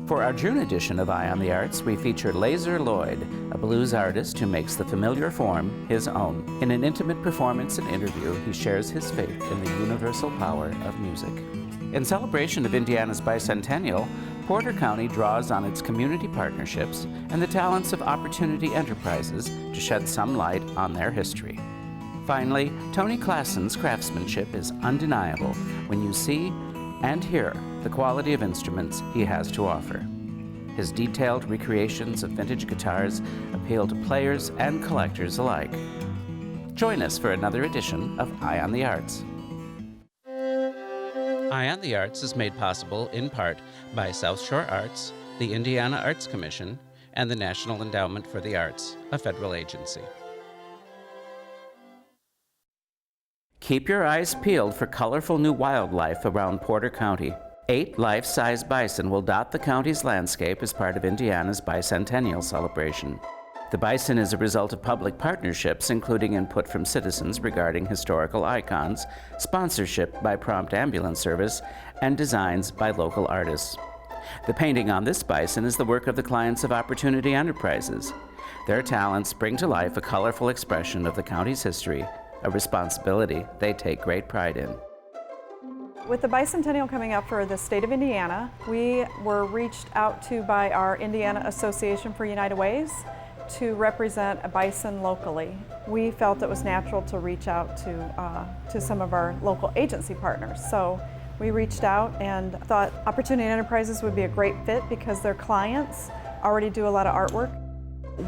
For our June edition of Eye on the Arts, we feature Lazer Lloyd, a blues artist who makes the familiar form his own. In an intimate performance and interview, he shares his faith in the universal power of music. In celebration of Indiana's Bison-Tennial, Porter County draws on its community partnerships and the talents of Oppurtunity Enterprises to shed some light on their history. Finally, Tony Klassen's craftsmanship is undeniable when you see and hear the quality of instruments he has to offer. His detailed recreations of vintage guitars appeal to players and collectors alike. Join us for another edition of Eye on the Arts. Eye on the Arts is made possible in part by South Shore Arts, the Indiana Arts Commission, and the National Endowment for the Arts, a federal agency. Keep your eyes peeled for colorful new wildlife around Porter County. 8 life-size bison will dot the county's landscape as part of Indiana's Bison-Tennial celebration. The bison is a result of public partnerships, including input from citizens regarding historical icons, sponsorship by Prompt Ambulance Service, and designs by local artists. The painting on this bison is the work of the clients of Oppurtunity Enterprises. Their talents bring to life a colorful expression of the county's history, a responsibility they take great pride in. With the Bison-Tennial coming up for the state of Indiana, we were reached out to by our Indiana Association for United Ways to represent a bison locally. We felt it was natural to reach out to some of our local agency partners. So we reached out and thought Oppurtunity Enterprises would be a great fit because their clients already do a lot of artwork.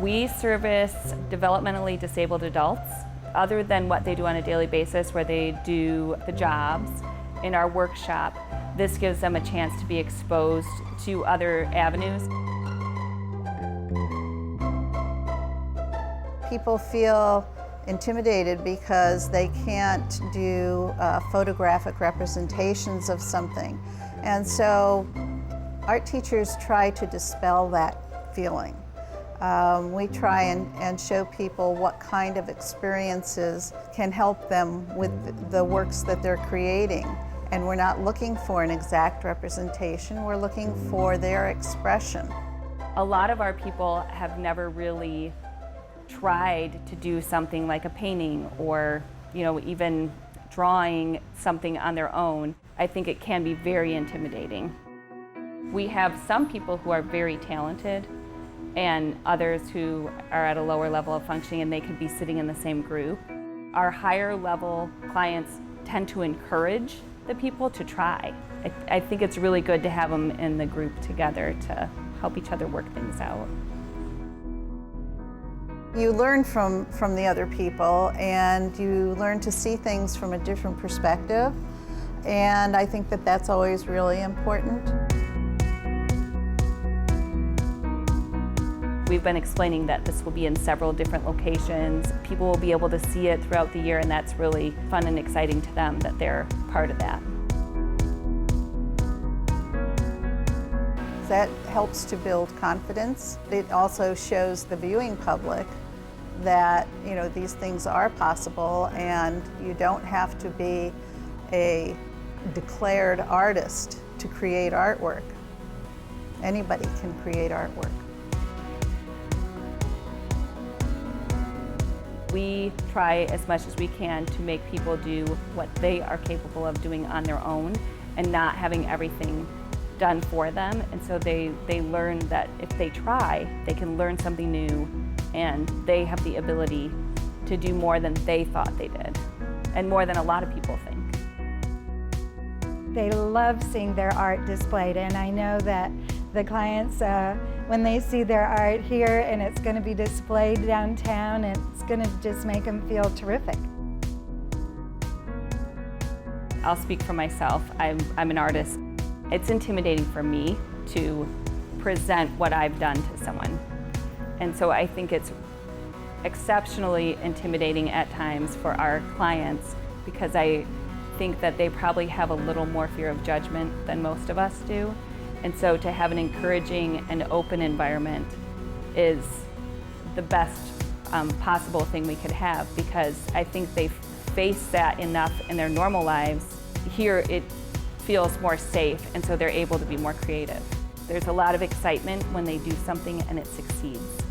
We service developmentally disabled adults. Other than what they do on a daily basis where they do the jobs, in our workshop, this gives them a chance to be exposed to other avenues. People feel intimidated because they can't do photographic representations of something. And so art teachers try to dispel that feeling. We try and show people what kind of experiences can help them with the works that they're creating. And we're not looking for an exact representation, we're looking for their expression. A lot of our people have never really tried to do something like a painting or, even drawing something on their own. I think it can be very intimidating. We have some people who are very talented and others who are at a lower level of functioning and they could be sitting in the same group. Our higher level clients tend to encourage the people to try. I think it's really good to have them in the group together to help each other work things out. You learn from the other people and you learn to see things from a different perspective, and I think that that's always really important. We've been explaining that this will be in several different locations. People will be able to see it throughout the year, and that's really fun and exciting to them that they're part of that. That helps to build confidence. It also shows the viewing public that these things are possible and you don't have to be a declared artist to create artwork. Anybody can create artwork. We try as much as we can to make people do what they are capable of doing on their own and not having everything done for them. And so they learn that if they try, they can learn something new and they have the ability to do more than they thought they did and more than a lot of people think. They love seeing their art displayed, and I know that the clients, when they see their art here and it's going to be displayed downtown, it's going to just make them feel terrific. I'll speak for myself. I'm an artist. It's intimidating for me to present what I've done to someone. And so I think it's exceptionally intimidating at times for our clients because I think that they probably have a little more fear of judgment than most of us do. And so to have an encouraging and open environment is the best possible thing we could have, because I think they face that enough in their normal lives. Here it feels more safe, and so they're able to be more creative. There's a lot of excitement when they do something and it succeeds,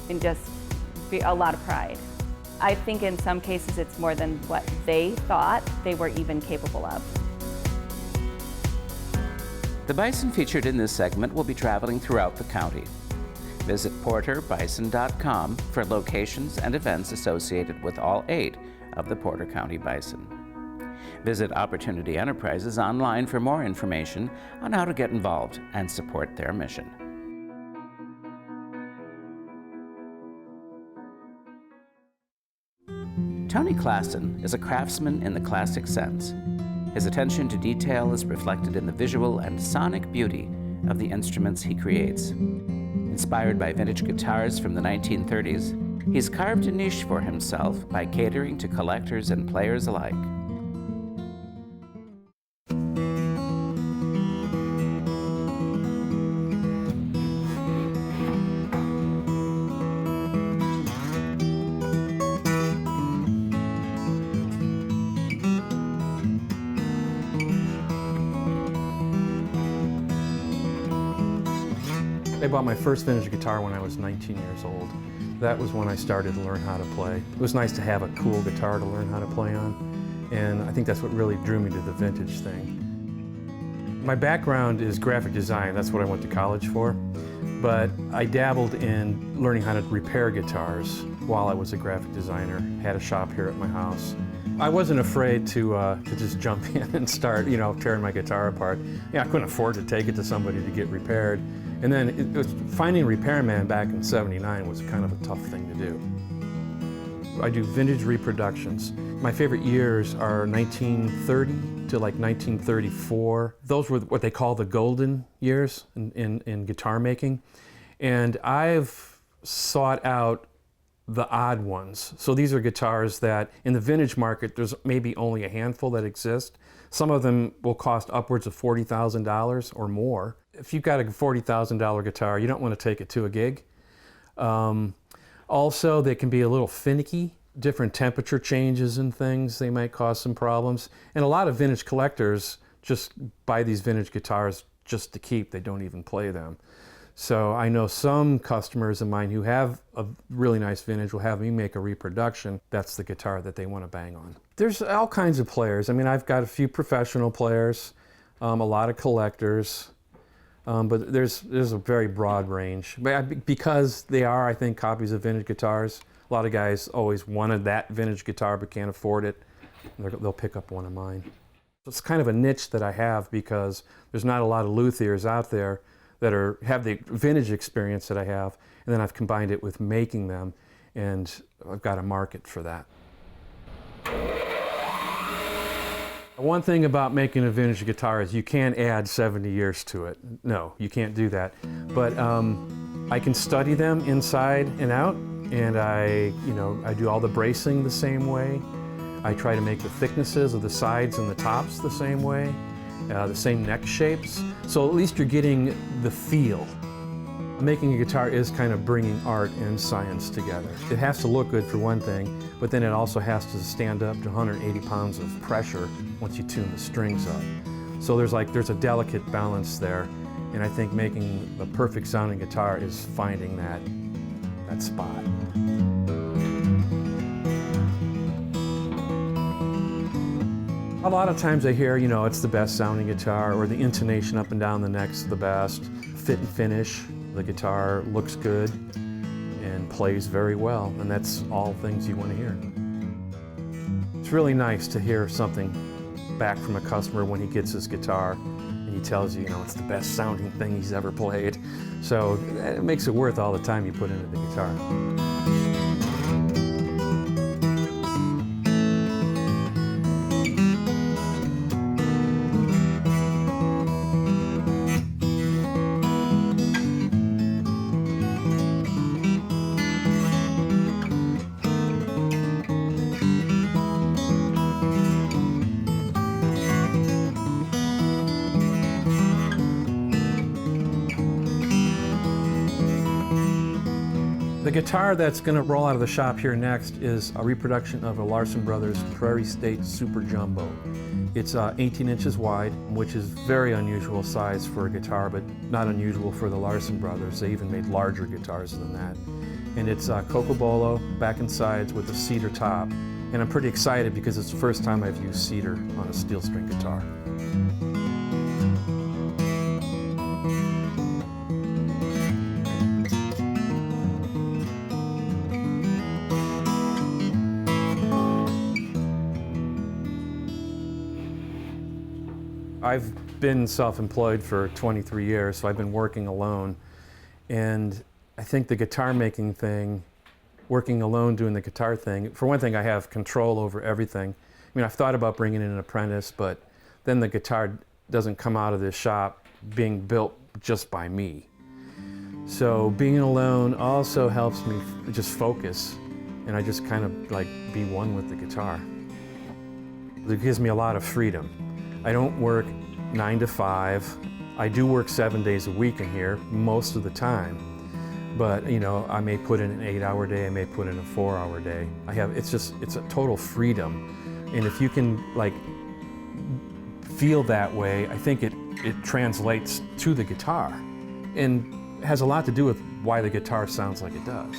and just a lot of pride. I think in some cases it's more than what they thought they were even capable of. The Bison featured in this segment will be traveling throughout the county. Visit porterbison.com for locations and events associated with all 8 of the Porter County Bison. Visit Oppurtunity Enterprises online for more information on how to get involved and support their mission. Tony Klassen is a craftsman in the classic sense. His attention to detail is reflected in the visual and sonic beauty of the instruments he creates. Inspired by vintage guitars from the 1930s, he's carved a niche for himself by catering to collectors and players alike. I bought my first vintage guitar when I was 19 years old. That was when I started to learn how to play. It was nice to have a cool guitar to learn how to play on, and I think that's what really drew me to the vintage thing. My background is graphic design, that's what I went to college for, but I dabbled in learning how to repair guitars while I was a graphic designer. Had a shop here at my house. I wasn't afraid to just jump in and start, tearing my guitar apart. I couldn't afford to take it to somebody to get repaired. And then finding a repairman back in '79 was kind of a tough thing to do. I do vintage reproductions. My favorite years are 1930 to like 1934. Those were what they call the golden years in guitar making. And I've sought out the odd ones. So these are guitars that in the vintage market, there's maybe only a handful that exist. Some of them will cost upwards of $40,000 or more. If you've got a $40,000 guitar, you don't want to take it to a gig. Also, they can be a little finicky. Different temperature changes and things, they might cause some problems. And a lot of vintage collectors just buy these vintage guitars just to keep. They don't even play them. So I know some customers of mine who have a really nice vintage will have me make a reproduction. That's the guitar that they want to bang on. There's all kinds of players. I mean, I've got a few professional players, a lot of collectors, but there's a very broad range. Because they are, I think, copies of vintage guitars, a lot of guys always wanted that vintage guitar but can't afford it. They'll pick up one of mine. It's kind of a niche that I have because there's not a lot of luthiers out there that have the vintage experience that I have, and then I've combined it with making them, and I've got a market for that. One thing about making a vintage guitar is you can't add 70 years to it. No, you can't do that. But I can study them inside and out, and I do all the bracing the same way. I try to make the thicknesses of the sides and the tops the same way. The same neck shapes, so at least you're getting the feel. Making a guitar is kind of bringing art and science together. It has to look good for one thing, but then it also has to stand up to 180 pounds of pressure once you tune the strings up. So there's a delicate balance there, and I think making the perfect sounding guitar is finding that spot. A lot of times I hear, it's the best sounding guitar, or the intonation up and down the neck's the best. Fit and finish, the guitar looks good and plays very well, and that's all things you want to hear. It's really nice to hear something back from a customer when he gets his guitar and he tells you, it's the best sounding thing he's ever played. So it makes it worth all the time you put into the guitar. The guitar that's going to roll out of the shop here next is a reproduction of a Larson Brothers Prairie State Super Jumbo. It's 18 inches wide, which is very unusual size for a guitar, but not unusual for the Larsen brothers. They even made larger guitars than that. And it's cocobolo, back and sides with a cedar top. And I'm pretty excited because it's the first time I've used cedar on a steel string guitar. I've been self-employed for 23 years, so I've been working alone. And I think the guitar making thing, working alone doing the guitar thing, for one thing, I have control over everything. I mean, I've thought about bringing in an apprentice, but then the guitar doesn't come out of this shop being built just by me. So being alone also helps me just focus, and I just kind of like be one with the guitar. It gives me a lot of freedom. I don't work 9 to 5. I do work 7 days a week in here most of the time. But you know, I may put in an 8-hour day, I may put in a 4-hour day. It's a total freedom. And if you can like feel that way, I think it translates to the guitar and has a lot to do with why the guitar sounds like it does.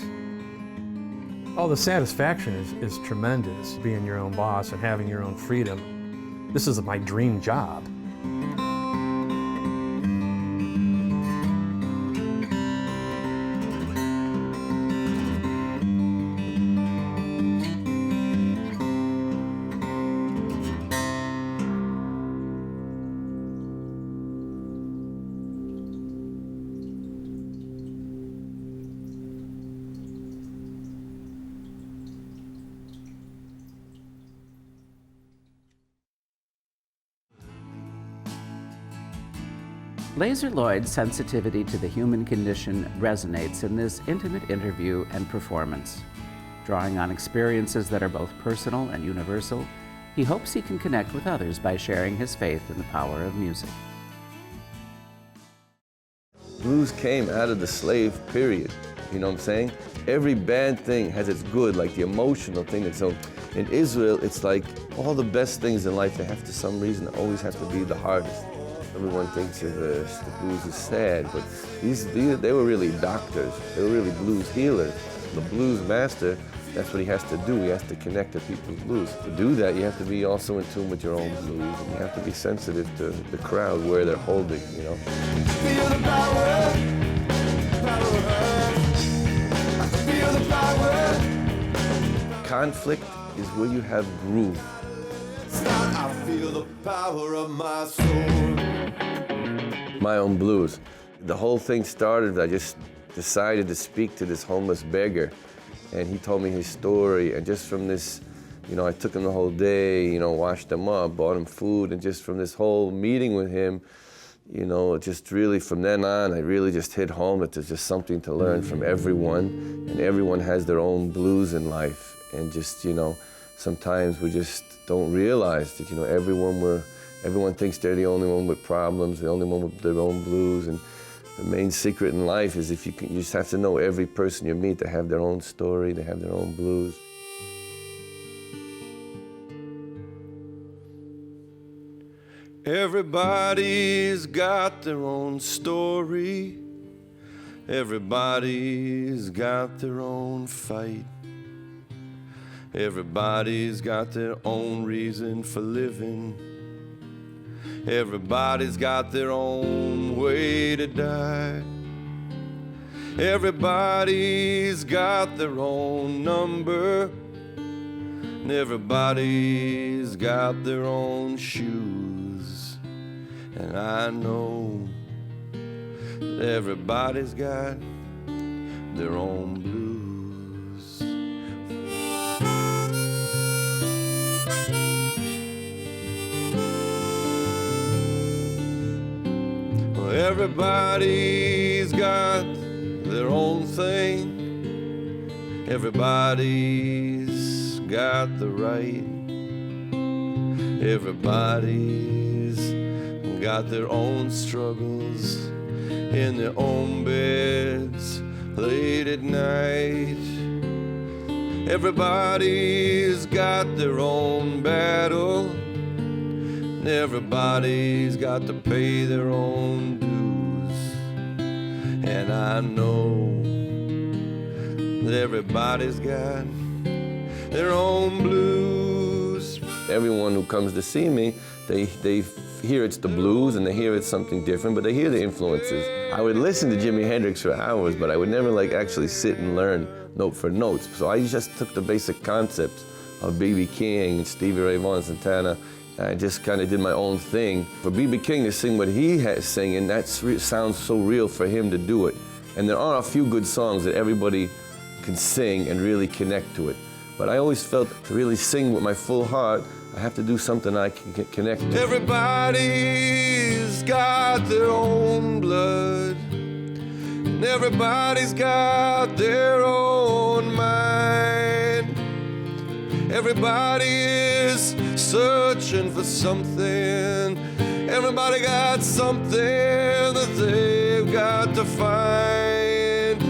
Oh, the satisfaction is tremendous, being your own boss and having your own freedom. This is my dream job. Lazer Lloyd's sensitivity to the human condition resonates in this intimate interview and performance. Drawing on experiences that are both personal and universal, he hopes he can connect with others by sharing his faith in the power of music. Blues came out of the slave period, you know what I'm saying? Every bad thing has its good, like the emotional thing. And so in Israel, it's like all the best things in life, they have to some reason always have to be the hardest. Everyone thinks of the blues is sad, but they were really doctors. They were really blues healers. The blues master, that's what he has to do. He has to connect to people's blues. To do that, you have to be also in tune with your own blues, and you have to be sensitive to the crowd where they're holding, you know. Feel the power, feel the power. Conflict is where you have groove. I feel the power of my soul. My own blues. The whole thing started, I just decided to speak to this homeless beggar, and he told me his story, and just from this, you know, I took him the whole day, you know, washed him up, bought him food, and just from this whole meeting with him, you know, just really from then on, I really just hit home that there's just something to learn from everyone, and everyone has their own blues in life, and just, you know, sometimes we just don't realize that, you know, everyone thinks they're the only one with problems, the only one with their own blues, and the main secret in life is you just have to know every person you meet. They have their own story, they have their own blues. Everybody's got their own story. Everybody's got their own fight. Everybody's got their own reason for living. Everybody's got their own way to die. Everybody's got their own number. And everybody's got their own shoes. And I know that everybody's got their own blues. Everybody's got their own thing. Everybody's got the right. Everybody's got their own struggles in their own beds late at night. Everybody's got their own battle. Everybody's got to pay their own dues. And I know that everybody's got their own blues. Everyone who comes to see me, they hear it's the blues and they hear it's something different, but they hear the influences. I would listen to Jimi Hendrix for hours, but I would never like actually sit and learn note for notes. So I just took the basic concepts of B.B. King, Stevie Ray Vaughan, Santana. I just kind of did my own thing. For B.B. King to sing what he has singing, that sounds so real for him to do it. And there are a few good songs that everybody can sing and really connect to it. But I always felt to really sing with my full heart, I have to do something I can connect to. Everybody's got their own blood, and everybody's got their own mind. Everybody is searching for something. Everybody got something that they've got to find.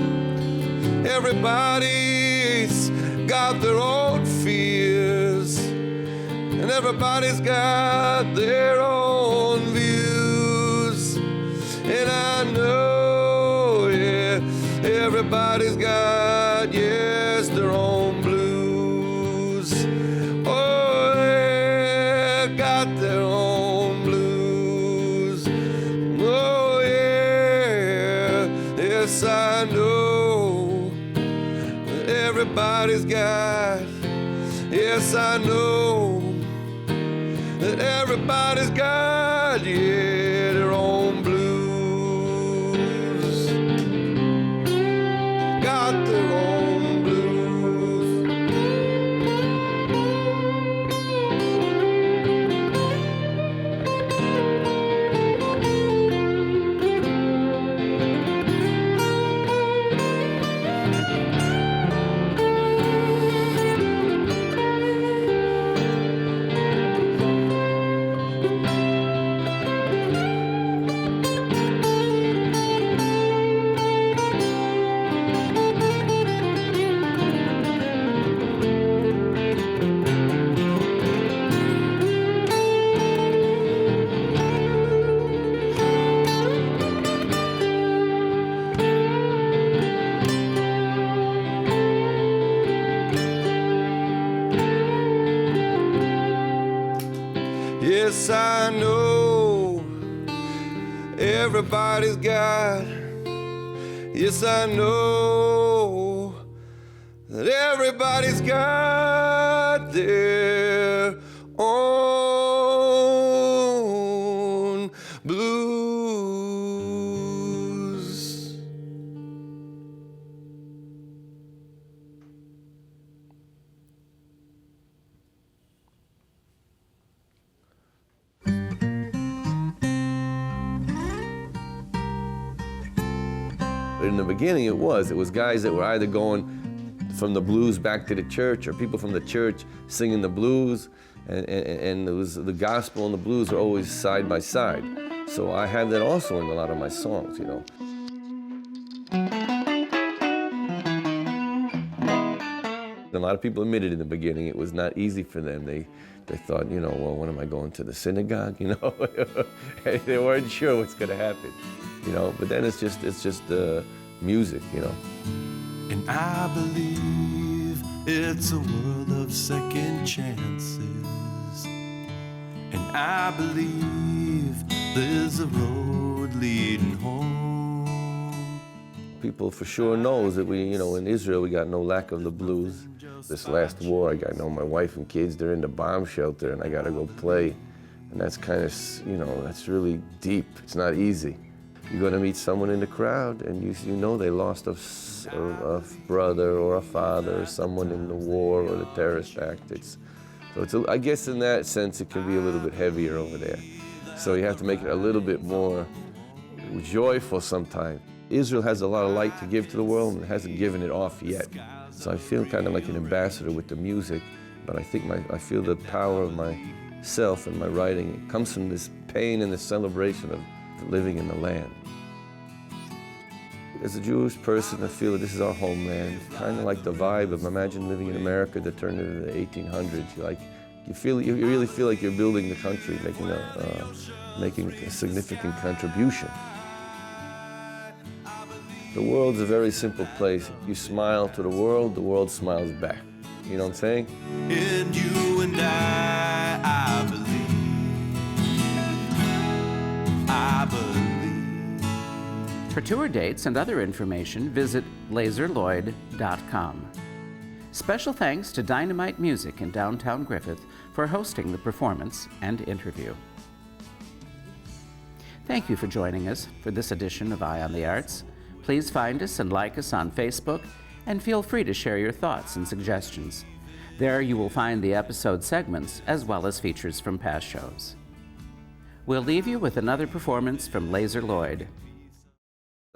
Everybody's got their own fears, and everybody's got their own views. And I know, yeah, everybody's got, yes, their own blues. Oh, yeah, got their own blues. Oh, yeah, yes, I know that everybody's got, yes, I know that everybody's got, yeah, their own blues. Got their own blues. Yes, I know everybody's got, yes, I know that everybody's got their own blues. In the beginning, it was guys that were either going from the blues back to the church, or people from the church singing the blues, and it was the gospel and the blues were always side by side. So I had that also in a lot of my songs, you know. A lot of people admitted in the beginning it was not easy for them. They thought, you know, well, when am I going to the synagogue, you know? They weren't sure what's going to happen, you know. But then it's just music, you know. And I believe it's a world of second chances. And I believe there's a road leading home. People for sure knows that we, you know, in Israel we got no lack of the blues. This last war, I got, you know, my wife and kids, they're in the bomb shelter, and I got to go play. And that's kind of, you know, that's really deep. It's not easy. You're going to meet someone in the crowd, and you know they lost a brother or a father or someone in the war or the terrorist act. I guess in that sense it can be a little bit heavier over there. So you have to make it a little bit more joyful sometimes. Israel has a lot of light to give to the world and hasn't given it off yet. So I feel kind of like an ambassador with the music, but I think I feel the power of myself and my writing. It comes from this pain and this celebration of living in the land. As a Jewish person, I feel that this is our homeland, kind of like the vibe of, imagine living in America that turned into the 1800s. You really feel like you're building the country, making a significant contribution. The world's a very simple place. You smile to the world smiles back. You know what I'm saying? In you and I believe. I believe. For tour dates and other information, visit lazerlloyd.com. Special thanks to Dynamite Music in downtown Griffith for hosting the performance and interview. Thank you for joining us for this edition of Eye on the Arts. Please find us and like us on Facebook, and feel free to share your thoughts and suggestions. There you will find the episode segments as well as features from past shows. We'll leave you with another performance from Lazer Lloyd.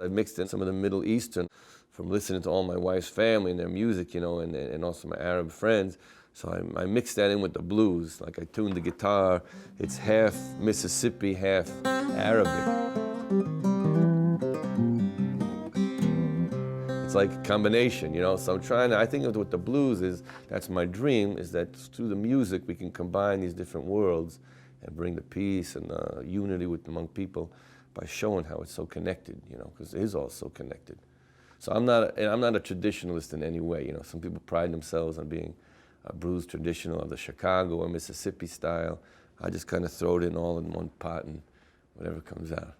I mixed in some of the Middle Eastern from listening to all my wife's family and their music, you know, and also my Arab friends. So I mixed that in with the blues. Like I tuned the guitar. It's half Mississippi, half Arabic. It's like a combination, you know, so I'm trying to, I think with the blues is, that's my dream, is that through the music we can combine these different worlds and bring the peace and unity among people by showing how it's so connected, you know, because it is all so connected. So I'm not a traditionalist in any way, you know, some people pride themselves on being a blues traditional of the Chicago or Mississippi style. I just kind of throw it in all in one pot and whatever comes out.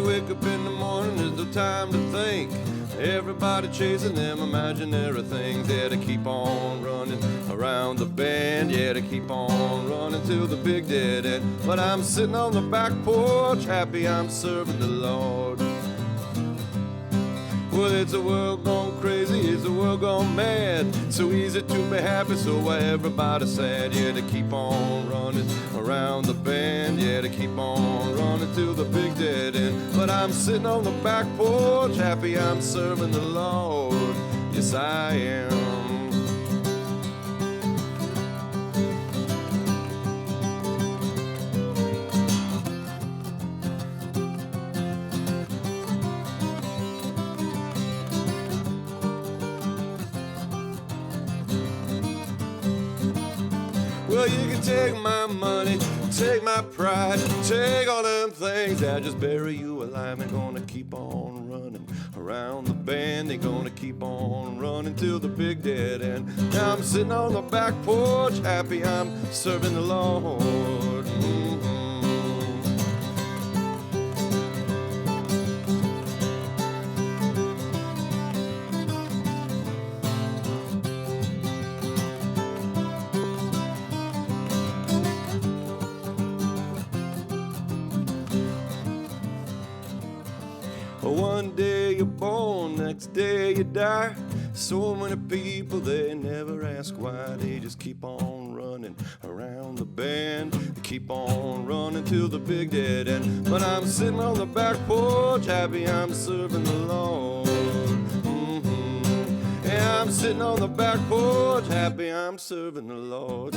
Wake up in the morning, there's no time to think. Everybody chasing them imaginary things. Yeah, to keep on running around the bend. Yeah, to keep on running till the big dead end. But I'm sitting on the back porch, happy I'm serving the Lord. Well, it's a world gone crazy, it's a world gone mad. So easy to be happy, so why everybody sad? Yeah, to keep on running around the bend. Yeah, to keep on running till the big dead end. But I'm sitting on the back porch, happy I'm serving the Lord. Yes, I am. Well, you can take my money, take my pride, take all them things that just bury you alive. They're gonna keep on running around the bend. They're gonna keep on running till the big dead end. Now I'm sitting on the back porch, happy I'm serving the Lord. One day you're born, next day you die. So many people, they never ask why. They just keep on running around the bend. They keep on running till the big dead end. But I'm sitting on the back porch, happy I'm serving the Lord. Yeah, I'm sitting on the back porch, happy I'm serving the Lord.